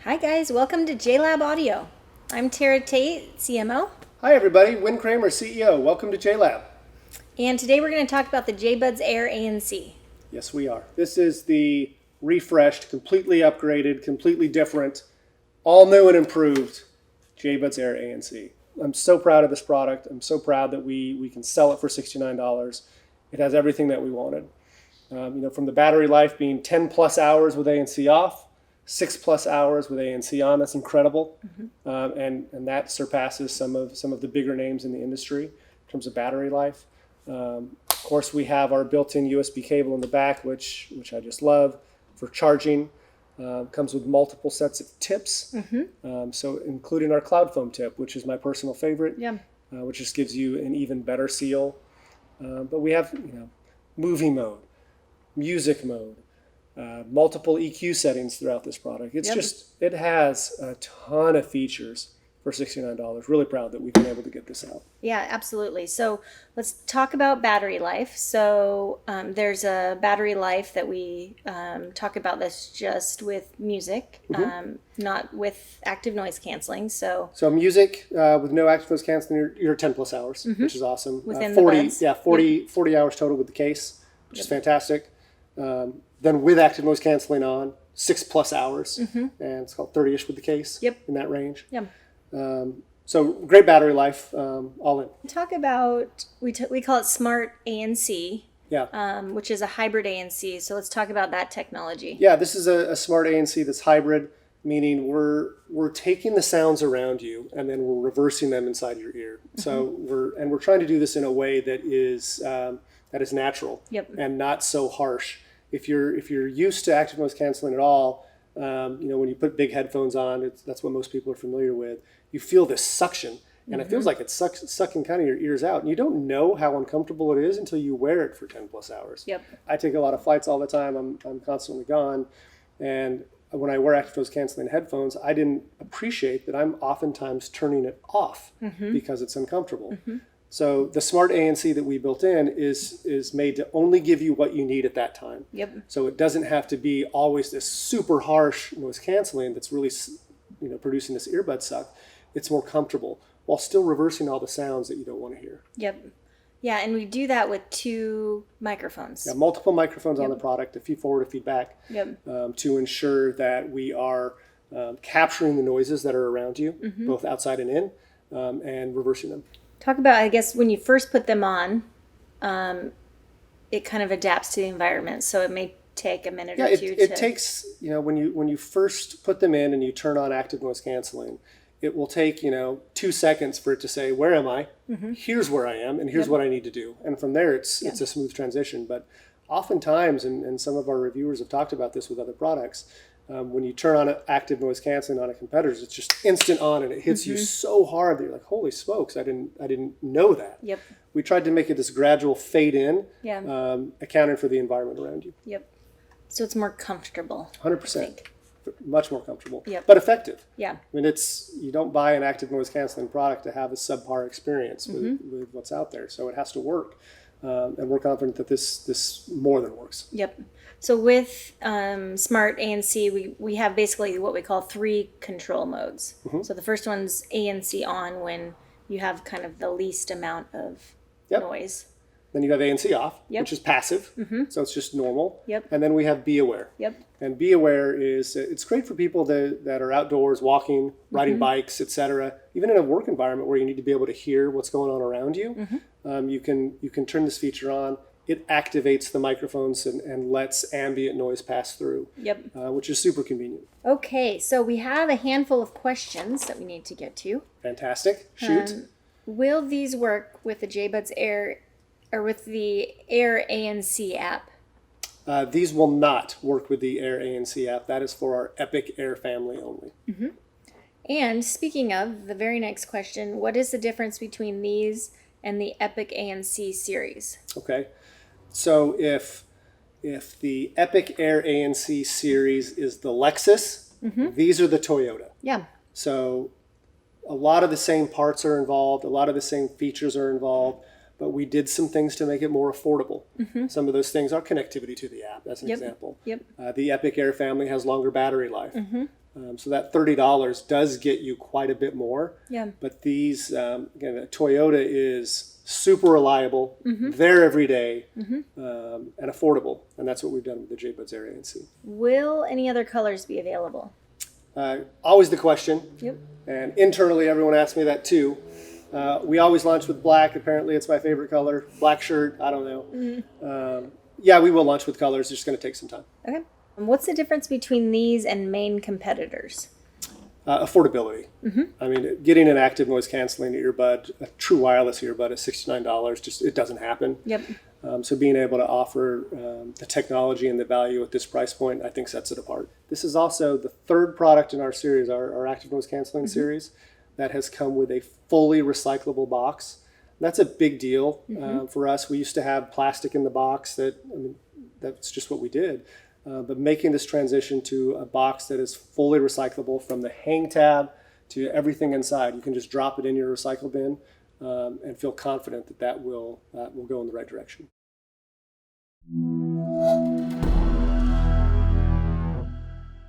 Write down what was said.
Hi guys, welcome to JLab Audio. I'm Terra Teat, CMO, Hi everybody, Cramer, CEO. Welcome to JLab. and today we're going to talk about the JBuds Air ANC. Yes, we are. This is the refreshed, completely upgraded, completely different, all new and improved JBuds Air ANC. I'm so proud of this product. I'm so proud that we can sell it for $69. It has everything that we wanted. From the battery life being 10 plus hours with ANC off, 6 plus hours with ANC on. That's incredible, and that surpasses some of the bigger names in the industry in terms of battery life. Of course, we have our built-in USB cable in the back, which I just love for charging. Comes with multiple sets of tips, so including our cloud foam tip, which is my personal favorite, which just gives you an even better seal. But we have movie mode, music mode, multiple EQ settings throughout this product. It has a ton of features for $69. Really proud that we've been able to get this out. Yeah, absolutely. So let's talk about battery life. So there's a battery life that we talk about this just with music, not with active noise canceling. So music with no active noise canceling, you're 10 plus hours, which is awesome. Within 40, the buds. 40 hours total with the case, which is fantastic. Then with active noise canceling on, 6 plus hours, and it's called 30-ish with the case, in that range. So great battery life, all in. talk about, we call it Smart ANC, which is a hybrid ANC. So let's talk about that technology. Yeah, this is a smart ANC that's hybrid, meaning we're taking the sounds around you and then we're reversing them inside your ear. So we're trying to do this in a way that is natural and not so harsh. If you're used to active noise canceling at all, when you put big headphones on, that's what most people are familiar with. You feel this suction, and it feels like it's sucking kind of your ears out. And you don't know how uncomfortable it is until you wear it for 10 plus hours. I take a lot of flights all the time. I'm constantly gone. And when I wear active noise canceling headphones, I didn't appreciate that I'm oftentimes turning it off because it's uncomfortable. So the smart ANC that we built in is made to only give you what you need at that time. So it doesn't have to be always this super harsh noise canceling that's really producing this earbud suck. It's more comfortable while still reversing all the sounds that you don't want to hear. Yeah, and we do that with 2 microphones. Yeah, multiple microphones on the product, a feed forward, a feedback, to ensure that we are capturing the noises that are around you, both outside and in, and reversing them. Talk about, I guess, when you first put them on, it kind of adapts to the environment. So it may take a minute or two. It takes, when you first put them in and you turn on active noise canceling, it will take, 2 seconds for it to say, where am I? Here's where I am, and here's what I need to do. And from there, it's a smooth transition. But oftentimes, and some of our reviewers have talked about this with other products, when you turn on active noise canceling on a competitor's, it's just instant on, and it hits you so hard that you're like, holy smokes, I didn't know that. We tried to make it this gradual fade in, accounting for the environment around you. So it's more comfortable. 100%. Much more comfortable, but effective. I mean, you don't buy an active noise canceling product to have a subpar experience with what's out there. So it has to work, and we're confident that this more than works. So with Smart ANC, we have basically what we call 3 control modes. So the first one's ANC on, when you have kind of the least amount of noise. Then you have ANC off, which is passive, so it's just normal. And then we have Be Aware. And Be Aware it's great for people that are outdoors, walking, riding bikes, etc. Even in a work environment where you need to be able to hear what's going on around you, you can turn this feature on. It activates the microphones and lets ambient noise pass through, which is super convenient. Okay, so we have a handful of questions that we need to get to. Fantastic. Shoot. Will these work with the JBuds Air or with the Air ANC app? These will not work with the Air ANC app. That is for our Epic Air family only. And speaking of, the very next question, what is the difference between these and the Epic ANC series? Okay. So if the Epic Air ANC series is the Lexus, these are the Toyota. So a lot of the same parts are involved, a lot of the same features are involved, but we did some things to make it more affordable. Some of those things are connectivity to the app. That's an example. The Epic Air family has longer battery life. So that $30 does get you quite a bit more. Yeah. But these, again, Toyota is super reliable, there every day, and affordable. And that's what we've done with the JBuds Air ANC. Will any other colors be available? Always the question. Yep. And internally, everyone asks me that too. We always launch with black. Apparently, it's my favorite color. Black shirt, I don't know. Yeah, we will launch with colors. It's just going to take some time. Okay. What's the difference between these and main competitors? Affordability. I mean, getting an active noise canceling earbud, a true wireless earbud at $69, just it doesn't happen. Yep. So being able to offer the technology and the value at this price point, I think sets it apart. This is also the third product in our series, our active noise canceling series, that has come with a fully recyclable box. That's a big deal for us. We used to have plastic in the box. That's just what we did. But making this transition to a box that is fully recyclable, from the hang tab to everything inside, you can just drop it in your recycle bin and feel confident that will go in the right direction.